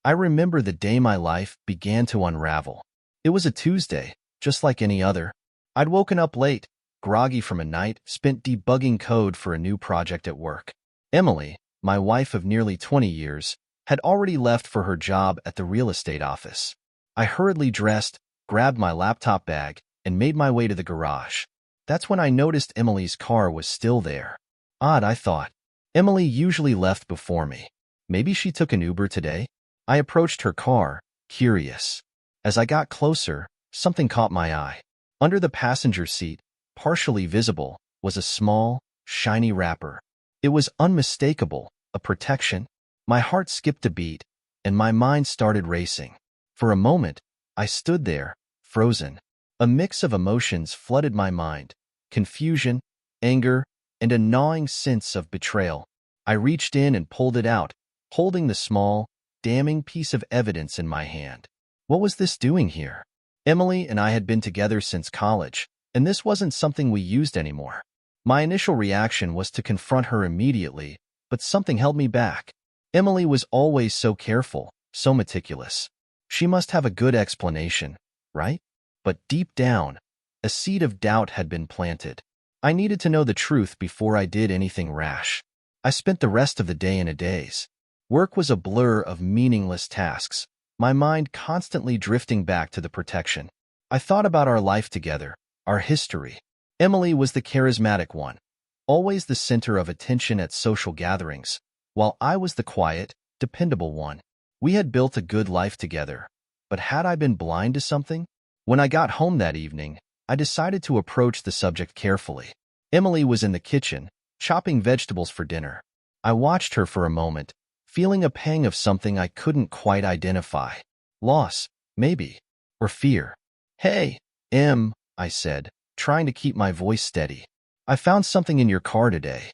I remember the day my life began to unravel. It was a Tuesday, just like any other. I'd woken up late, groggy from a night spent debugging code for a new project at work. Emily, my wife of nearly 20 years, had already left for her job at the real estate office. I hurriedly dressed, grabbed my laptop bag, and made my way to the garage. That's when I noticed Emily's car was still there. Odd, I thought. Emily usually left before me. Maybe she took an Uber today? I approached her car, curious. As I got closer, something caught my eye. Under the passenger seat, partially visible, was a small, shiny wrapper. It was unmistakable, a protection. My heart skipped a beat, and my mind started racing. For a moment, I stood there, frozen. A mix of emotions flooded my mind: confusion, anger, and a gnawing sense of betrayal. I reached in and pulled it out, holding the small, damning piece of evidence in my hand. What was this doing here? Emily and I had been together since college, and this wasn't something we used anymore. My initial reaction was to confront her immediately, but something held me back. Emily was always so careful, so meticulous. She must have a good explanation, right? But deep down, a seed of doubt had been planted. I needed to know the truth before I did anything rash. I spent the rest of the day in a daze. Work was a blur of meaningless tasks, my mind constantly drifting back to the protection. I thought about our life together, our history. Emily was the charismatic one, always the center of attention at social gatherings, while I was the quiet, dependable one. We had built a good life together, but had I been blind to something? When I got home that evening, I decided to approach the subject carefully. Emily was in the kitchen, chopping vegetables for dinner. I watched her for a moment, feeling a pang of something I couldn't quite identify. Loss, maybe, or fear. "Hey, Em," I said, trying to keep my voice steady. "I found something in your car today."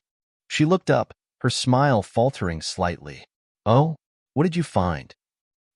She looked up, her smile faltering slightly. "Oh, what did you find?"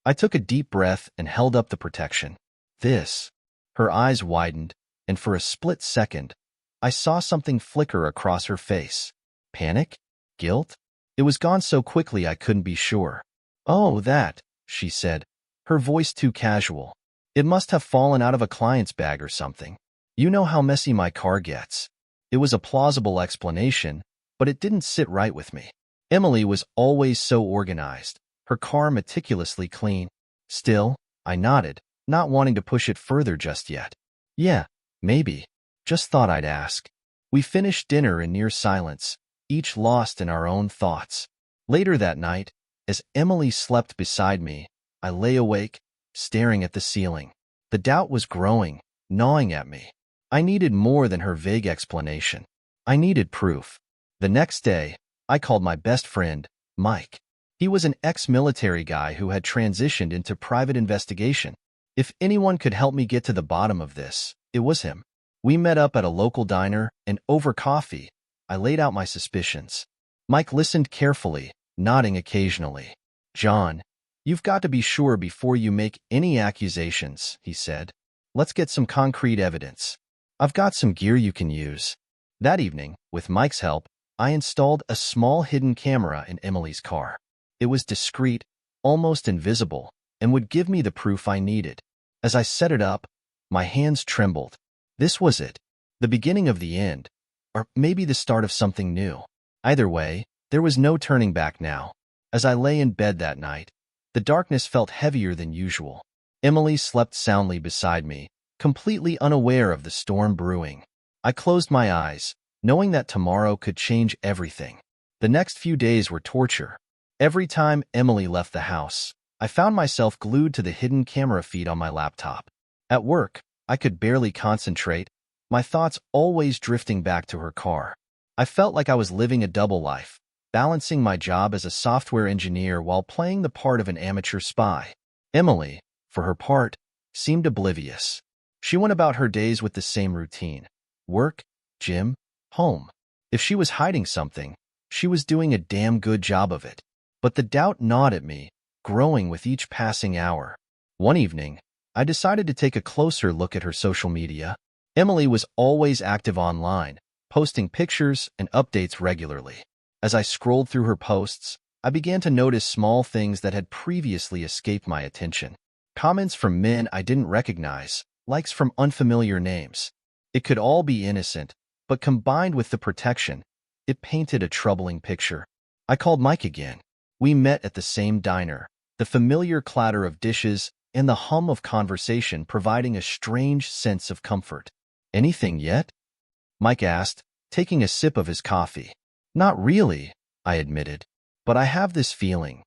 I took a deep breath and held up the protection. "This." Her eyes widened, and for a split second, I saw something flicker across her face. Panic? Guilt? It was gone so quickly I couldn't be sure. "Oh, that," she said, her voice too casual. "It must have fallen out of a client's bag or something. You know how messy my car gets." It was a plausible explanation, but it didn't sit right with me. Emily was always so organized, her car meticulously clean. Still, I nodded, not wanting to push it further just yet. "Yeah, maybe. Just thought I'd ask." We finished dinner in near silence, each lost in our own thoughts. Later that night, as Emily slept beside me, I lay awake, staring at the ceiling. The doubt was growing, gnawing at me. I needed more than her vague explanation. I needed proof. The next day, I called my best friend, Mike. He was an ex-military guy who had transitioned into private investigation. If anyone could help me get to the bottom of this, it was him. We met up at a local diner, and over coffee, I laid out my suspicions. Mike listened carefully, nodding occasionally. "John, you've got to be sure before you make any accusations," he said. "Let's get some concrete evidence. I've got some gear you can use." That evening, with Mike's help, I installed a small hidden camera in Emily's car. It was discreet, almost invisible, and would give me the proof I needed. As I set it up, my hands trembled. This was it, the beginning of the end, or maybe the start of something new. Either way, there was no turning back now. As I lay in bed that night, the darkness felt heavier than usual. Emily slept soundly beside me, completely unaware of the storm brewing. I closed my eyes, knowing that tomorrow could change everything. The next few days were torture. Every time Emily left the house, I found myself glued to the hidden camera feed on my laptop. At work, I could barely concentrate, my thoughts always drifting back to her car. I felt like I was living a double life, balancing my job as a software engineer while playing the part of an amateur spy. Emily, for her part, seemed oblivious. She went about her days with the same routine: work, gym, home. If she was hiding something, she was doing a damn good job of it. But the doubt gnawed at me, growing with each passing hour. One evening, I decided to take a closer look at her social media. Emily was always active online, posting pictures and updates regularly. As I scrolled through her posts, I began to notice small things that had previously escaped my attention. Comments from men I didn't recognize, likes from unfamiliar names. It could all be innocent, but combined with the protection, it painted a troubling picture. I called Mike again. We met at the same diner, the familiar clatter of dishes and the hum of conversation providing a strange sense of comfort. "Anything yet?" Mike asked, taking a sip of his coffee. "Not really," I admitted. "But I have this feeling,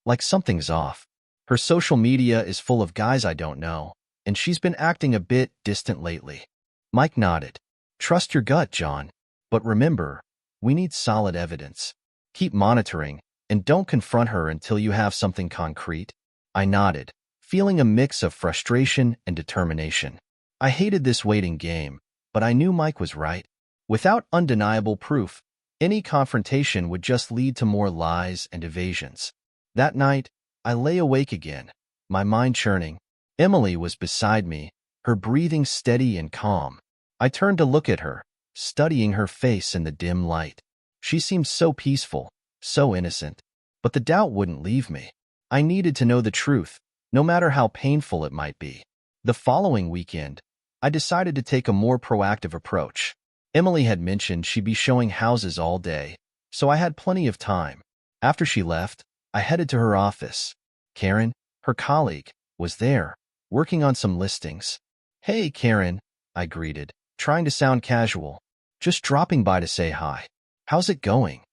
like something's off. Her social media is full of guys I don't know, and she's been acting a bit distant lately." Mike nodded. "Trust your gut, John. But remember, we need solid evidence. Keep monitoring, and don't confront her until you have something concrete." I nodded, feeling a mix of frustration and determination. I hated this waiting game, but I knew Mike was right. Without undeniable proof, any confrontation would just lead to more lies and evasions. That night, I lay awake again, my mind churning. Emily was beside me, her breathing steady and calm. I turned to look at her, studying her face in the dim light. She seemed so peaceful, so innocent. But the doubt wouldn't leave me. I needed to know the truth, no matter how painful it might be. The following weekend, I decided to take a more proactive approach. Emily had mentioned she'd be showing houses all day, so I had plenty of time. After she left, I headed to her office. Karen, her colleague, was there, working on some listings. "Hey, Karen," I greeted, trying to sound casual. "Just dropping by to say hi. How's it going?"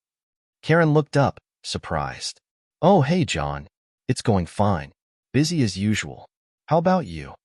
Karen looked up, surprised. "Oh, hey, John. It's going fine. Busy as usual. How about you?"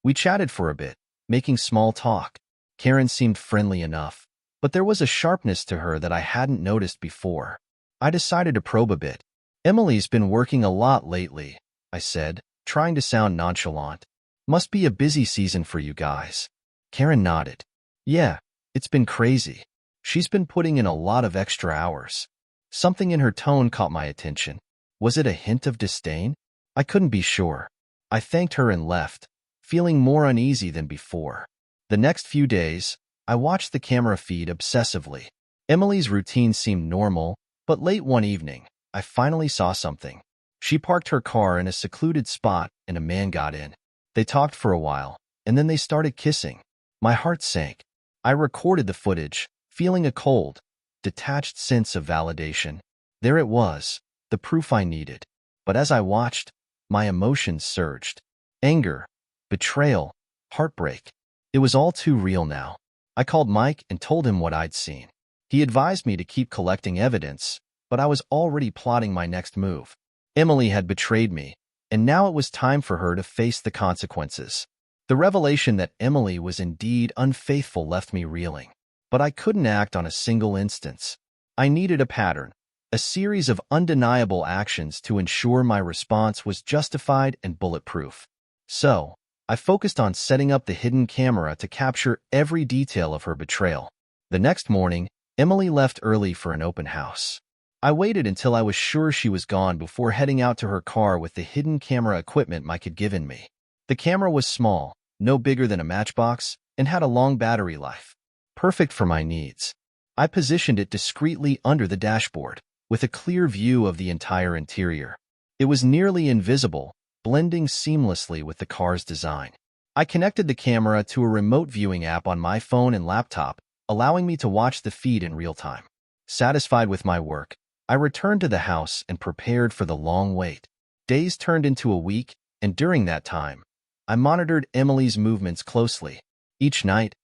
We chatted for a bit, making small talk. Karen seemed friendly enough, but there was a sharpness to her that I hadn't noticed before. I decided to probe a bit. "Emily's been working a lot lately," I said, trying to sound nonchalant. "Must be a busy season for you guys." Karen nodded. "Yeah, it's been crazy. She's been putting in a lot of extra hours." Something in her tone caught my attention. Was it a hint of disdain? I couldn't be sure. I thanked her and left, feeling more uneasy than before. The next few days, I watched the camera feed obsessively. Emily's routine seemed normal, but late one evening, I finally saw something. She parked her car in a secluded spot and a man got in. They talked for a while, and then they started kissing. My heart sank. I recorded the footage, feeling a cold, detached sense of validation. There it was, the proof I needed. But as I watched, my emotions surged. Anger, betrayal, heartbreak. It was all too real now. I called Mike and told him what I'd seen. He advised me to keep collecting evidence, but I was already plotting my next move. Emily had betrayed me, and now it was time for her to face the consequences. The revelation that Emily was indeed unfaithful left me reeling. But I couldn't act on a single instance. I needed a pattern, a series of undeniable actions to ensure my response was justified and bulletproof. So, I focused on setting up the hidden camera to capture every detail of her betrayal. The next morning, Emily left early for an open house. I waited until I was sure she was gone before heading out to her car with the hidden camera equipment Mike had given me. The camera was small, no bigger than a matchbox, and had a long battery life. Perfect for my needs. I positioned it discreetly under the dashboard, with a clear view of the entire interior. It was nearly invisible, blending seamlessly with the car's design. I connected the camera to a remote viewing app on my phone and laptop, allowing me to watch the feed in real time. Satisfied with my work, I returned to the house and prepared for the long wait. Days turned into a week, and during that time, I monitored Emily's movements closely. Each night,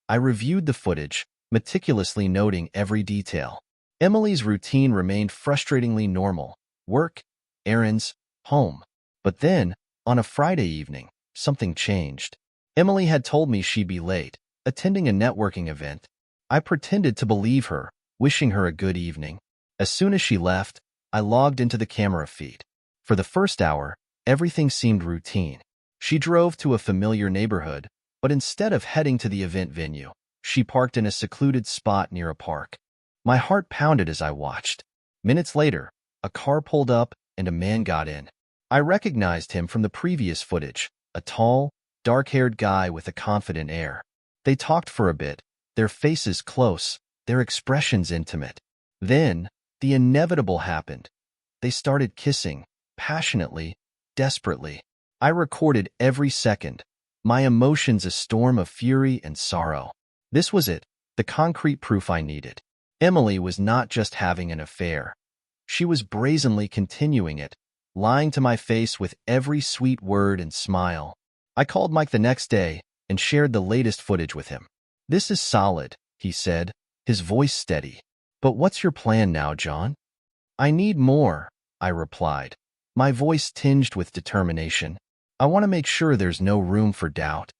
I reviewed the footage, meticulously noting every detail. Emily's routine remained frustratingly normal: work, errands, home. But then, on a Friday evening, something changed. Emily had told me she'd be late, attending a networking event. I pretended to believe her, wishing her a good evening. As soon as she left, I logged into the camera feed. For the first hour, everything seemed routine. She drove to a familiar neighborhood, but instead of heading to the event venue, she parked in a secluded spot near a park. My heart pounded as I watched. Minutes later, a car pulled up and a man got in. I recognized him from the previous footage, a tall, dark-haired guy with a confident air. They talked for a bit, their faces close, their expressions intimate. Then, The inevitable happened. They started kissing, passionately, desperately. I recorded every second, my emotions a storm of fury and sorrow. This was it, the concrete proof I needed. Emily was not just having an affair. She was brazenly continuing it, lying to my face with every sweet word and smile. I called Mike the next day and shared the latest footage with him. "This is solid," he said, his voice steady. "But what's your plan now, John?" "I need more," I replied, my voice tinged with determination. "I want to make sure there's no room for doubt."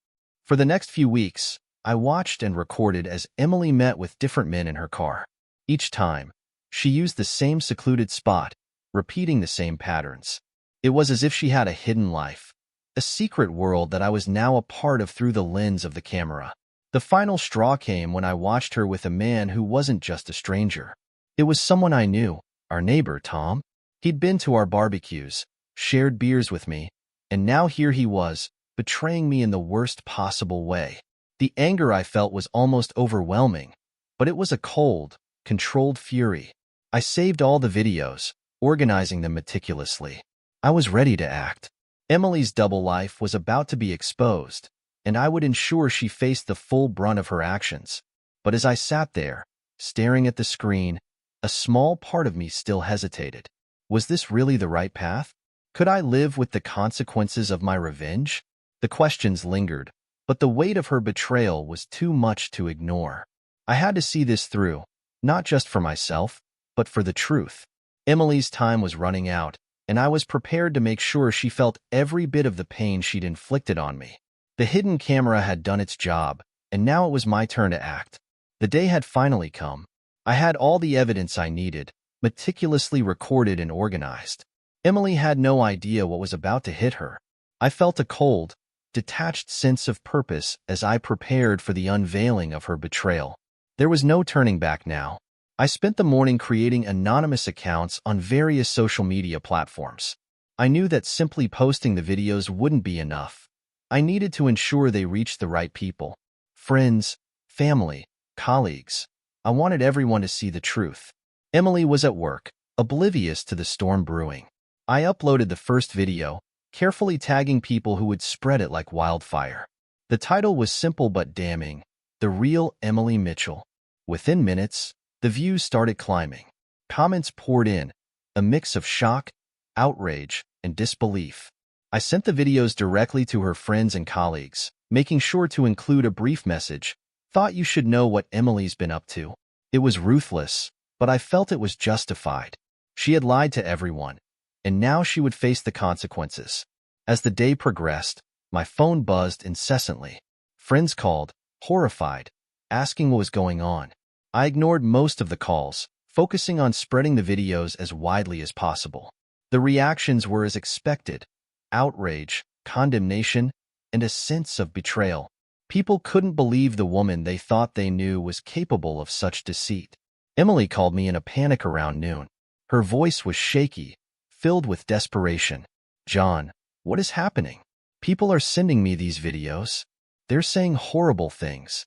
For the next few weeks, I watched and recorded as Emily met with different men in her car. Each time, she used the same secluded spot, repeating the same patterns. It was as if she had a hidden life, a secret world that I was now a part of through the lens of the camera. The final straw came when I watched her with a man who wasn't just a stranger. It was someone I knew, our neighbor, Tom. He'd been to our barbecues, shared beers with me, and now here he was, betraying me in the worst possible way. The anger I felt was almost overwhelming, but it was a cold, controlled fury. I saved all the videos, organizing them meticulously. I was ready to act. Emily's double life was about to be exposed, and I would ensure she faced the full brunt of her actions. But as I sat there, staring at the screen, a small part of me still hesitated. Was this really the right path? Could I live with the consequences of my revenge? The questions lingered, but the weight of her betrayal was too much to ignore. I had to see this through, not just for myself, but for the truth. Emily's time was running out, and I was prepared to make sure she felt every bit of the pain she'd inflicted on me. The hidden camera had done its job, and now it was my turn to act. The day had finally come. I had all the evidence I needed, meticulously recorded and organized. Emily had no idea what was about to hit her. I felt a cold, detached sense of purpose as I prepared for the unveiling of her betrayal. There was no turning back now. I spent the morning creating anonymous accounts on various social media platforms. I knew that simply posting the videos wouldn't be enough. I needed to ensure they reached the right people. Friends, family, colleagues. I wanted everyone to see the truth. Emily was at work, oblivious to the storm brewing. I uploaded the first video, carefully tagging people who would spread it like wildfire. The title was simple but damning: "The Real Emily Mitchell." Within minutes, the views started climbing. Comments poured in, a mix of shock, outrage, and disbelief. I sent the videos directly to her friends and colleagues, making sure to include a brief message: "Thought you should know what Emily's been up to." It was ruthless, but I felt it was justified. She had lied to everyone, and now she would face the consequences. As the day progressed, my phone buzzed incessantly. Friends called, horrified, asking what was going on. I ignored most of the calls, focusing on spreading the videos as widely as possible. The reactions were as expected: outrage, condemnation, and a sense of betrayal. People couldn't believe the woman they thought they knew was capable of such deceit. Emily called me in a panic around noon. Her voice was shaky, filled with desperation. "John, what is happening? People are sending me these videos. They're saying horrible things."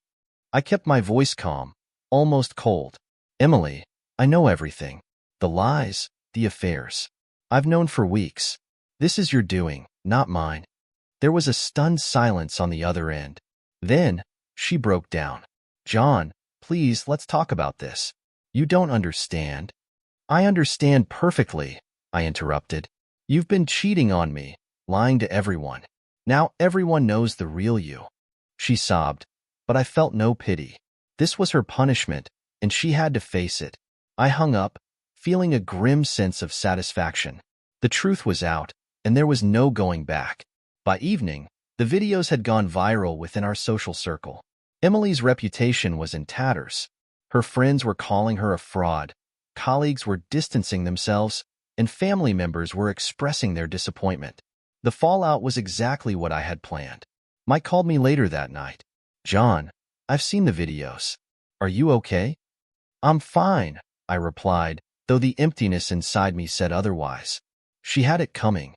I kept my voice calm, almost cold. "Emily, I know everything. The lies, the affairs. I've known for weeks. This is your doing, not mine." There was a stunned silence on the other end. Then, she broke down. "John, please, let's talk about this. You don't understand." "I understand perfectly," I interrupted. "You've been cheating on me, lying to everyone. Now everyone knows the real you." She sobbed, but I felt no pity. This was her punishment, and she had to face it. I hung up, feeling a grim sense of satisfaction. The truth was out, and there was no going back. By evening, the videos had gone viral within our social circle. Emily's reputation was in tatters. Her friends were calling her a fraud, colleagues were distancing themselves, and family members were expressing their disappointment. The fallout was exactly what I had planned. Mike called me later that night. "John, I've seen the videos. Are you okay?" "I'm fine," I replied, though the emptiness inside me said otherwise. She had it coming.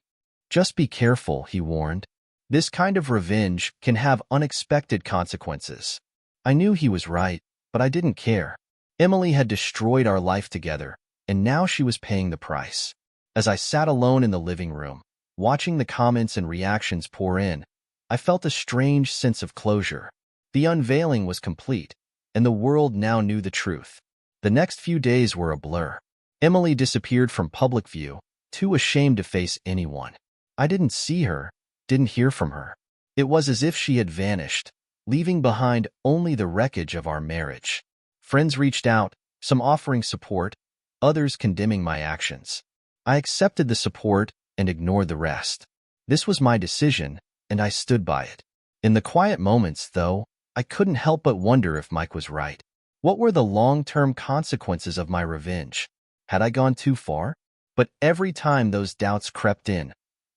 "Just be careful," he warned. "This kind of revenge can have unexpected consequences." I knew he was right, but I didn't care. Emily had destroyed our life together, and now she was paying the price. As I sat alone in the living room, watching the comments and reactions pour in, I felt a strange sense of closure. The unveiling was complete, and the world now knew the truth. The next few days were a blur. Emily disappeared from public view, too ashamed to face anyone. I didn't see her, didn't hear from her. It was as if she had vanished, leaving behind only the wreckage of our marriage. Friends reached out, some offering support, others condemning my actions. I accepted the support and ignored the rest. This was my decision, and I stood by it. In the quiet moments, though, I couldn't help but wonder if Mike was right. What were the long-term consequences of my revenge? Had I gone too far? But every time those doubts crept in,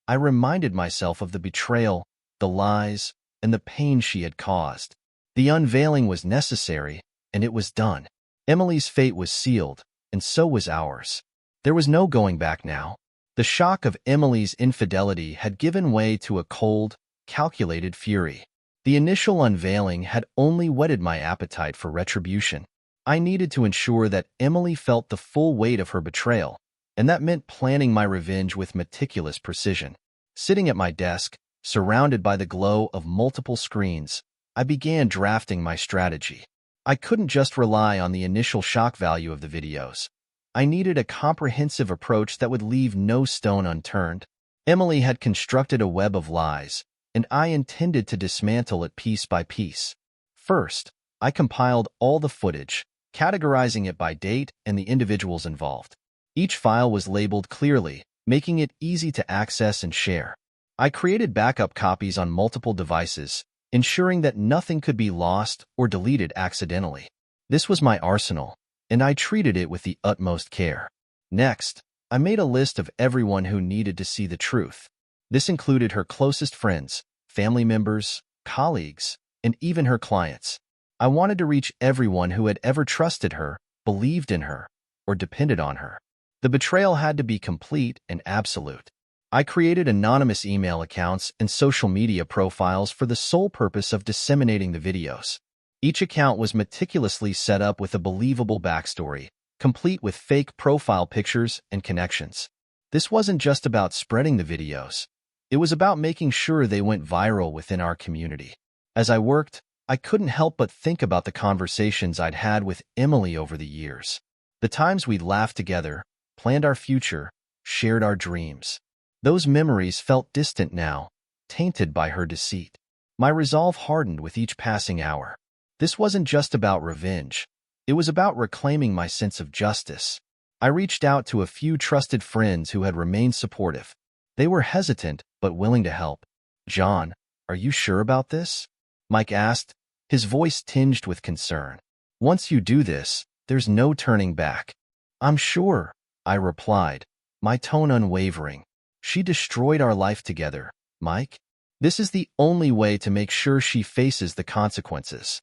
I reminded myself of the betrayal, the lies, and the pain she had caused. The unveiling was necessary, and it was done. Emily's fate was sealed, and so was ours. There was no going back now. The shock of Emily's infidelity had given way to a cold, calculated fury. The initial unveiling had only whetted my appetite for retribution. I needed to ensure that Emily felt the full weight of her betrayal, and that meant planning my revenge with meticulous precision. Sitting at my desk, surrounded by the glow of multiple screens, I began drafting my strategy. I couldn't just rely on the initial shock value of the videos. I needed a comprehensive approach that would leave no stone unturned. Emily had constructed a web of lies, and I intended to dismantle it piece by piece. First, I compiled all the footage, categorizing it by date and the individuals involved. Each file was labeled clearly, making it easy to access and share. I created backup copies on multiple devices, ensuring that nothing could be lost or deleted accidentally. This was my arsenal, and I treated it with the utmost care. Next, I made a list of everyone who needed to see the truth. This included her closest friends, family members, colleagues, and even her clients. I wanted to reach everyone who had ever trusted her, believed in her, or depended on her. The betrayal had to be complete and absolute. I created anonymous email accounts and social media profiles for the sole purpose of disseminating the videos. Each account was meticulously set up with a believable backstory, complete with fake profile pictures and connections. This wasn't just about spreading the videos. It was about making sure they went viral within our community. As I worked, I couldn't help but think about the conversations I'd had with Emily over the years. The times we'd laughed together, planned our future, shared our dreams. Those memories felt distant now, tainted by her deceit. My resolve hardened with each passing hour. This wasn't just about revenge. It was about reclaiming my sense of justice. I reached out to a few trusted friends who had remained supportive. They were hesitant, but willing to help. "John, are you sure about this?" Mike asked, his voice tinged with concern. "Once you do this, there's no turning back." "I'm sure," I replied, my tone unwavering. "She destroyed our life together, Mike. This is the only way to make sure she faces the consequences."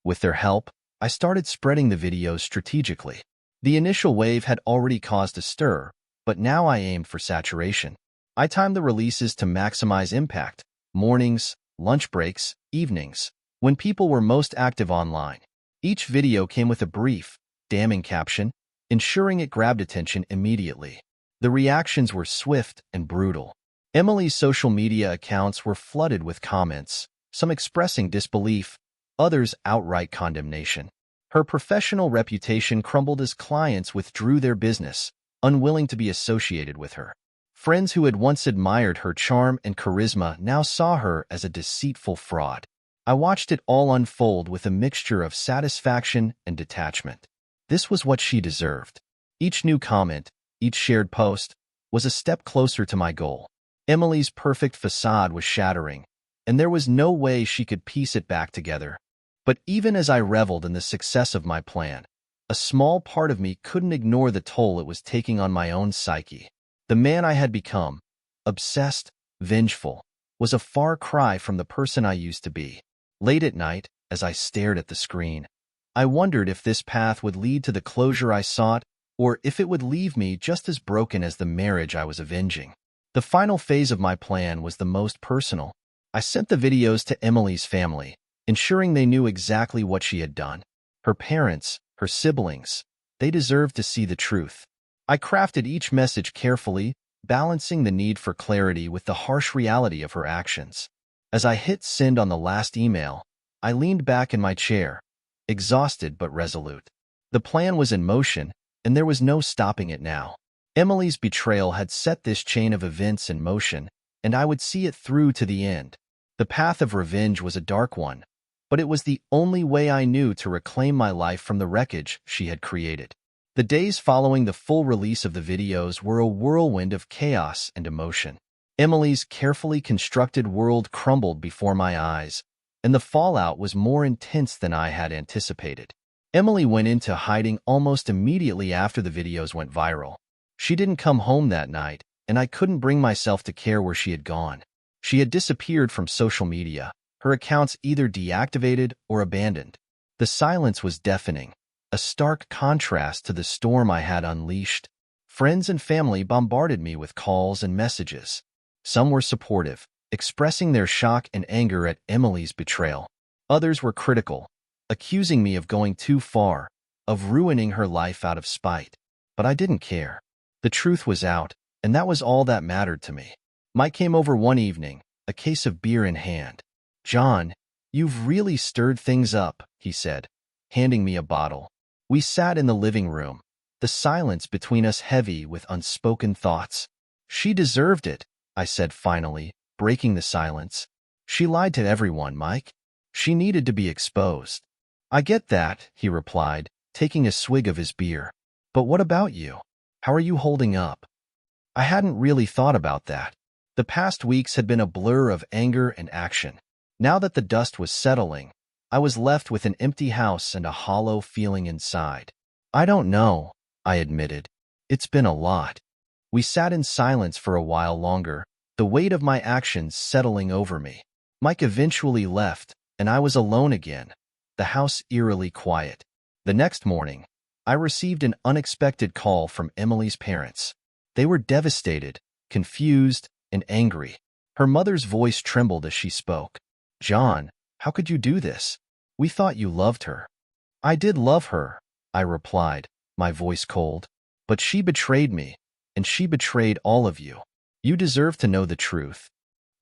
With their help, I started spreading the videos strategically. The initial wave had already caused a stir, but now I aimed for saturation. I timed the releases to maximize impact: mornings, lunch breaks, evenings, when people were most active online. Each video came with a brief, damning caption, ensuring it grabbed attention immediately. The reactions were swift and brutal. Emily's social media accounts were flooded with comments, some expressing disbelief, others outright condemnation. Her professional reputation crumbled as clients withdrew their business, unwilling to be associated with her. Friends who had once admired her charm and charisma now saw her as a deceitful fraud. I watched it all unfold with a mixture of satisfaction and detachment. This was what she deserved. Each new comment, each shared post, was a step closer to my goal. Emily's perfect facade was shattering, and there was no way she could piece it back together. But even as I reveled in the success of my plan, a small part of me couldn't ignore the toll it was taking on my own psyche. The man I had become, obsessed, vengeful, was a far cry from the person I used to be. Late at night, as I stared at the screen, I wondered if this path would lead to the closure I sought, or if it would leave me just as broken as the marriage I was avenging. The final phase of my plan was the most personal. I sent the videos to Emily's family, ensuring they knew exactly what she had done. Her parents, her siblings, they deserved to see the truth. I crafted each message carefully, balancing the need for clarity with the harsh reality of her actions. As I hit send on the last email, I leaned back in my chair, exhausted but resolute. The plan was in motion, and there was no stopping it now. Emily's betrayal had set this chain of events in motion, and I would see it through to the end. The path of revenge was a dark one, but it was the only way I knew to reclaim my life from the wreckage she had created. The days following the full release of the videos were a whirlwind of chaos and emotion. Emily's carefully constructed world crumbled before my eyes, and the fallout was more intense than I had anticipated. Emily went into hiding almost immediately after the videos went viral. She didn't come home that night, and I couldn't bring myself to care where she had gone. She had disappeared from social media, her accounts either deactivated or abandoned. The silence was deafening, a stark contrast to the storm I had unleashed. Friends and family bombarded me with calls and messages. Some were supportive, expressing their shock and anger at Emily's betrayal. Others were critical, accusing me of going too far, of ruining her life out of spite. But I didn't care. The truth was out, and that was all that mattered to me. Mike came over one evening, a case of beer in hand. "John, you've really stirred things up," he said, handing me a bottle. We sat in the living room, the silence between us heavy with unspoken thoughts. "She deserved it," I said finally, breaking the silence. "She lied to everyone, Mike. She needed to be exposed." "I get that," he replied, taking a swig of his beer. "But what about you? How are you holding up?" I hadn't really thought about that. The past weeks had been a blur of anger and action. Now that the dust was settling, I was left with an empty house and a hollow feeling inside. "I don't know," I admitted. "It's been a lot." We sat in silence for a while longer, the weight of my actions settling over me. Mike eventually left, and I was alone again, the house eerily quiet. The next morning, I received an unexpected call from Emily's parents. They were devastated, confused, and angry. Her mother's voice trembled as she spoke. "John, how could you do this? We thought you loved her." "I did love her," I replied, my voice cold. "But she betrayed me, and she betrayed all of you. You deserve to know the truth."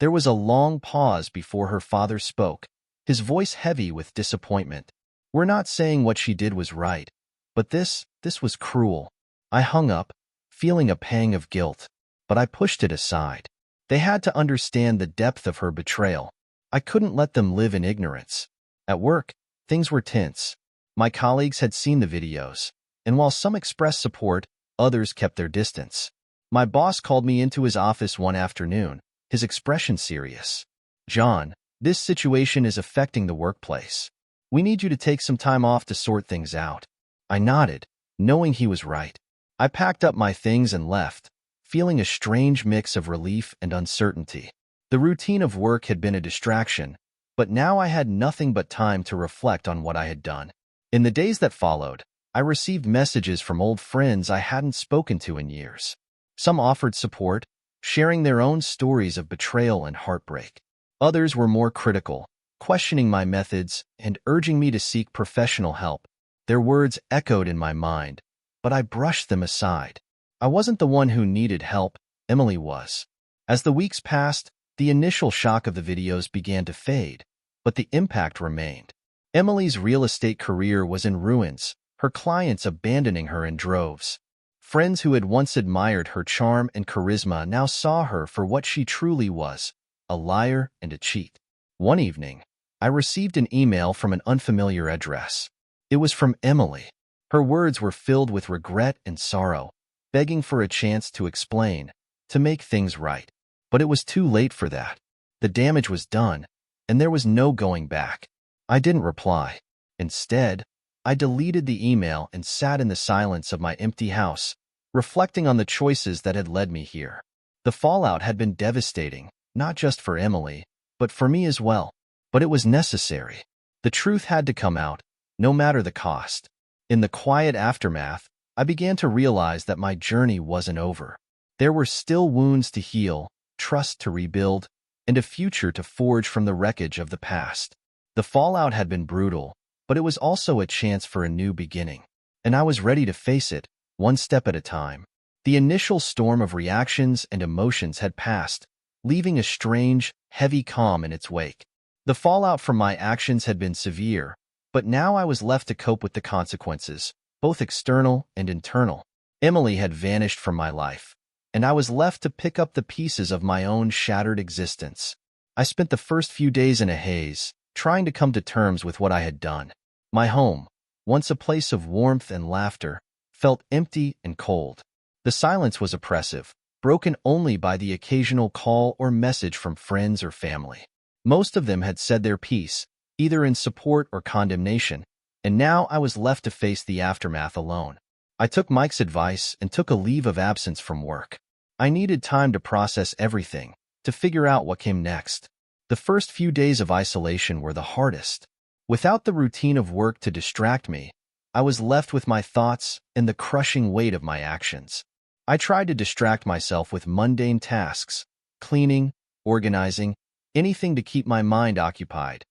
There was a long pause before her father spoke, his voice heavy with disappointment. "We're not saying what she did was right, but this was cruel." I hung up, feeling a pang of guilt, but I pushed it aside. They had to understand the depth of her betrayal. I couldn't let them live in ignorance. At work, things were tense. My colleagues had seen the videos, and while some expressed support, others kept their distance. My boss called me into his office one afternoon, his expression serious. "John, this situation is affecting the workplace. We need you to take some time off to sort things out." I nodded, knowing he was right. I packed up my things and left, feeling a strange mix of relief and uncertainty. The routine of work had been a distraction, but now I had nothing but time to reflect on what I had done. In the days that followed, I received messages from old friends I hadn't spoken to in years. Some offered support, sharing their own stories of betrayal and heartbreak. Others were more critical, questioning my methods and urging me to seek professional help. Their words echoed in my mind, but I brushed them aside. I wasn't the one who needed help, Emily was. As the weeks passed, the initial shock of the videos began to fade, but the impact remained. Emily's real estate career was in ruins, her clients abandoning her in droves. Friends who had once admired her charm and charisma now saw her for what she truly was, a liar and a cheat. One evening, I received an email from an unfamiliar address. It was from Emily. Her words were filled with regret and sorrow, begging for a chance to explain, to make things right. But it was too late for that. The damage was done, and there was no going back. I didn't reply. Instead, I deleted the email and sat in the silence of my empty house, reflecting on the choices that had led me here. The fallout had been devastating, not just for Emily, but for me as well. But it was necessary. The truth had to come out, no matter the cost. In the quiet aftermath, I began to realize that my journey wasn't over. There were still wounds to heal, trust to rebuild, and a future to forge from the wreckage of the past. The fallout had been brutal, but it was also a chance for a new beginning. And I was ready to face it, one step at a time. The initial storm of reactions and emotions had passed, leaving a strange, heavy calm in its wake. The fallout from my actions had been severe, but now I was left to cope with the consequences, both external and internal. Emily had vanished from my life, and I was left to pick up the pieces of my own shattered existence. I spent the first few days in a haze, trying to come to terms with what I had done. My home, once a place of warmth and laughter, felt empty and cold. The silence was oppressive, broken only by the occasional call or message from friends or family. Most of them had said their piece, either in support or condemnation, and now I was left to face the aftermath alone. I took Mike's advice and took a leave of absence from work. I needed time to process everything, to figure out what came next. The first few days of isolation were the hardest. Without the routine of work to distract me, I was left with my thoughts and the crushing weight of my actions. I tried to distract myself with mundane tasks, cleaning, organizing, anything to keep my mind occupied,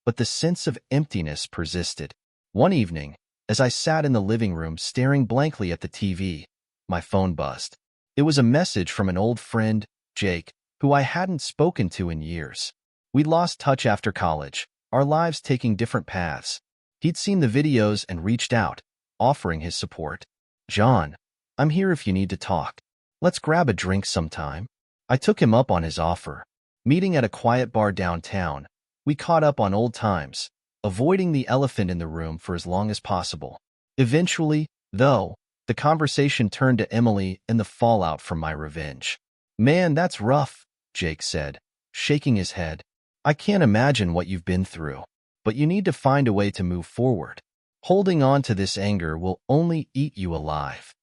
but the sense of emptiness persisted. One evening, as I sat in the living room staring blankly at the TV, my phone buzzed. It was a message from an old friend, Jake, who I hadn't spoken to in years. We'd lost touch after college, our lives taking different paths. He'd seen the videos and reached out, offering his support. "John, I'm here if you need to talk. Let's grab a drink sometime." I took him up on his offer. Meeting at a quiet bar downtown, we caught up on old times, avoiding the elephant in the room for as long as possible. Eventually, though, the conversation turned to Emily and the fallout from my revenge. "Man, that's rough," Jake said, shaking his head. "I can't imagine what you've been through, but you need to find a way to move forward. Holding on to this anger will only eat you alive."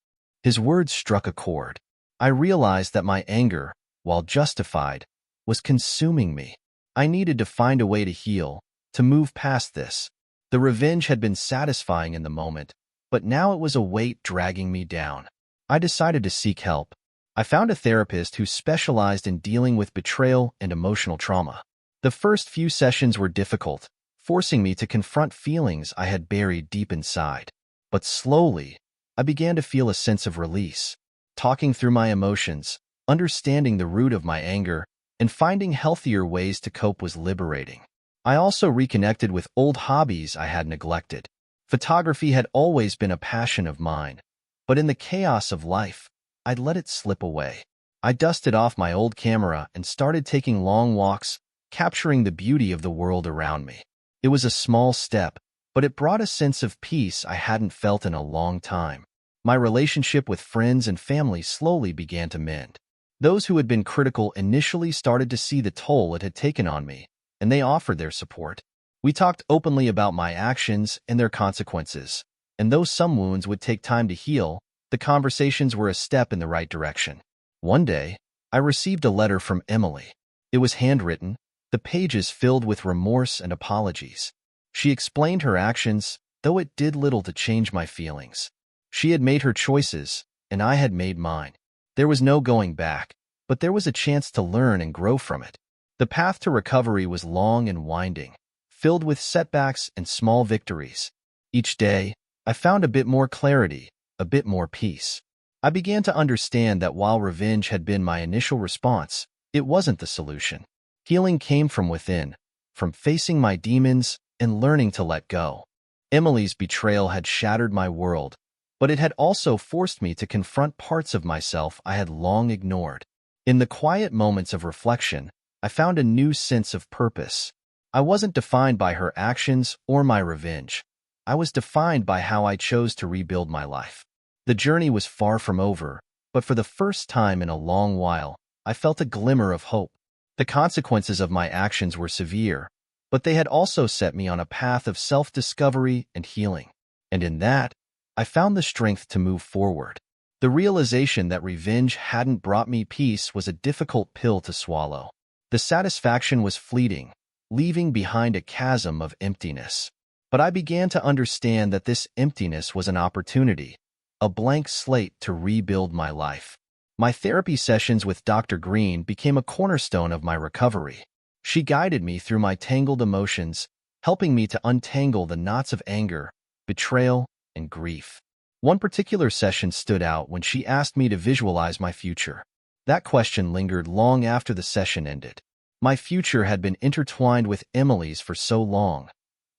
His words struck a chord. I realized that my anger, while justified, was consuming me. I needed to find a way to heal, to move past this. The revenge had been satisfying in the moment, but now it was a weight dragging me down. I decided to seek help. I found a therapist who specialized in dealing with betrayal and emotional trauma. The first few sessions were difficult, forcing me to confront feelings I had buried deep inside. But slowly, I began to feel a sense of release. Talking through my emotions, understanding the root of my anger, and finding healthier ways to cope was liberating. I also reconnected with old hobbies I had neglected. Photography had always been a passion of mine, but in the chaos of life, I'd let it slip away. I dusted off my old camera and started taking long walks, capturing the beauty of the world around me. It was a small step, but it brought a sense of peace I hadn't felt in a long time. My relationship with friends and family slowly began to mend. Those who had been critical initially started to see the toll it had taken on me, and they offered their support. We talked openly about my actions and their consequences, and though some wounds would take time to heal, the conversations were a step in the right direction. One day, I received a letter from Emily. It was handwritten, the pages filled with remorse and apologies. She explained her actions, though it did little to change my feelings. She had made her choices, and I had made mine. There was no going back, but there was a chance to learn and grow from it. The path to recovery was long and winding, filled with setbacks and small victories. Each day, I found a bit more clarity, a bit more peace. I began to understand that while revenge had been my initial response, it wasn't the solution. Healing came from within, from facing my demons and learning to let go. Emily's betrayal had shattered my world, but it had also forced me to confront parts of myself I had long ignored. In the quiet moments of reflection, I found a new sense of purpose. I wasn't defined by her actions or my revenge. I was defined by how I chose to rebuild my life. The journey was far from over, but for the first time in a long while, I felt a glimmer of hope. The consequences of my actions were severe, but they had also set me on a path of self-discovery and healing. And in that, I found the strength to move forward. The realization that revenge hadn't brought me peace was a difficult pill to swallow. The satisfaction was fleeting, leaving behind a chasm of emptiness. But I began to understand that this emptiness was an opportunity, a blank slate to rebuild my life. My therapy sessions with Dr. Green became a cornerstone of my recovery. She guided me through my tangled emotions, helping me to untangle the knots of anger, betrayal, and grief. One particular session stood out when she asked me to visualize my future. That question lingered long after the session ended. My future had been intertwined with Emily's for so long.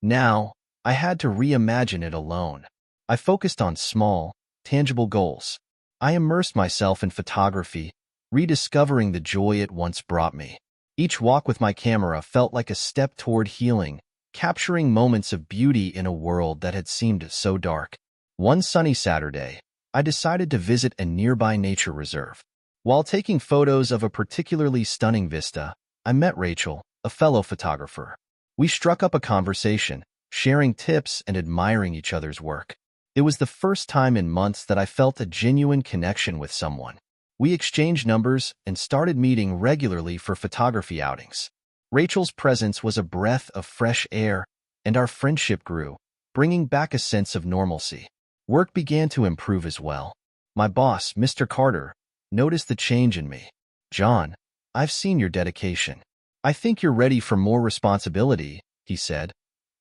Now, I had to reimagine it alone. I focused on small, tangible goals. I immersed myself in photography, rediscovering the joy it once brought me. Each walk with my camera felt like a step toward healing, capturing moments of beauty in a world that had seemed so dark. One sunny Saturday, I decided to visit a nearby nature reserve. While taking photos of a particularly stunning vista, I met Rachel, a fellow photographer. We struck up a conversation, sharing tips and admiring each other's work. It was the first time in months that I felt a genuine connection with someone. We exchanged numbers and started meeting regularly for photography outings. Rachel's presence was a breath of fresh air, and our friendship grew, bringing back a sense of normalcy. Work began to improve as well. My boss, Mr. Carter, noticed the change in me. "John, I've seen your dedication. I think you're ready for more responsibility," he said,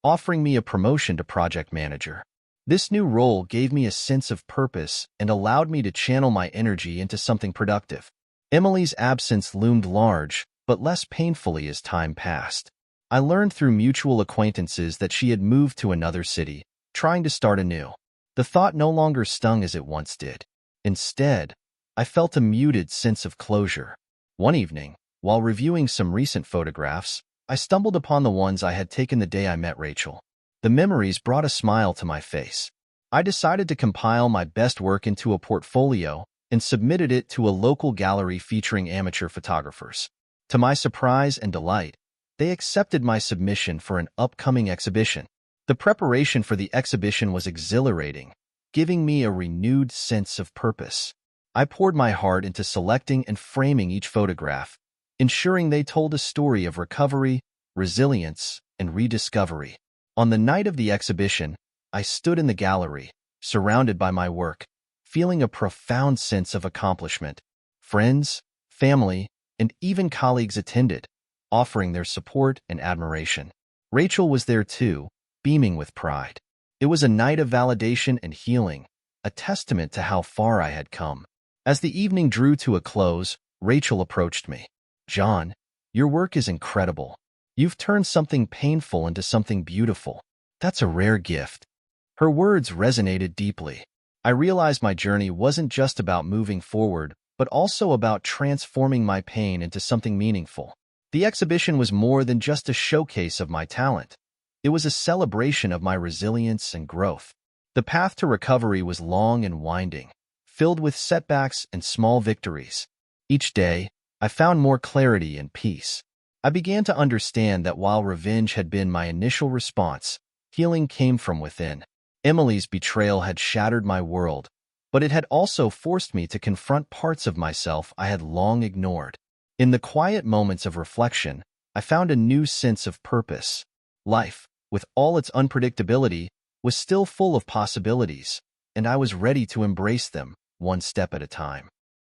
offering me a promotion to project manager. This new role gave me a sense of purpose and allowed me to channel my energy into something productive. Emily's absence loomed large, but less painfully as time passed. I learned through mutual acquaintances that she had moved to another city, trying to start anew. The thought no longer stung as it once did. Instead, I felt a muted sense of closure. One evening, while reviewing some recent photographs, I stumbled upon the ones I had taken the day I met Rachel. The memories brought a smile to my face. I decided to compile my best work into a portfolio and submitted it to a local gallery featuring amateur photographers. To my surprise and delight, they accepted my submission for an upcoming exhibition. The preparation for the exhibition was exhilarating, giving me a renewed sense of purpose. I poured my heart into selecting and framing each photograph, ensuring they told a story of recovery, resilience, and rediscovery. On the night of the exhibition, I stood in the gallery, surrounded by my work, feeling a profound sense of accomplishment. Friends, family, and even colleagues attended, offering their support and admiration. Rachel was there too, beaming with pride. It was a night of validation and healing, a testament to how far I had come. As the evening drew to a close, Rachel approached me. "John, your work is incredible. You've turned something painful into something beautiful. That's a rare gift." Her words resonated deeply. I realized my journey wasn't just about moving forward, but also about transforming my pain into something meaningful. The exhibition was more than just a showcase of my talent. It was a celebration of my resilience and growth. The path to recovery was long and winding, filled with setbacks and small victories. Each day, I found more clarity and peace. I began to understand that while revenge had been my initial response, healing came from within. Emily's betrayal had shattered my world, but it had also forced me to confront parts of myself I had long ignored. In the quiet moments of reflection, I found a new sense of purpose. Life, with all its unpredictability, was still full of possibilities, and I was ready to embrace them, one step at a time.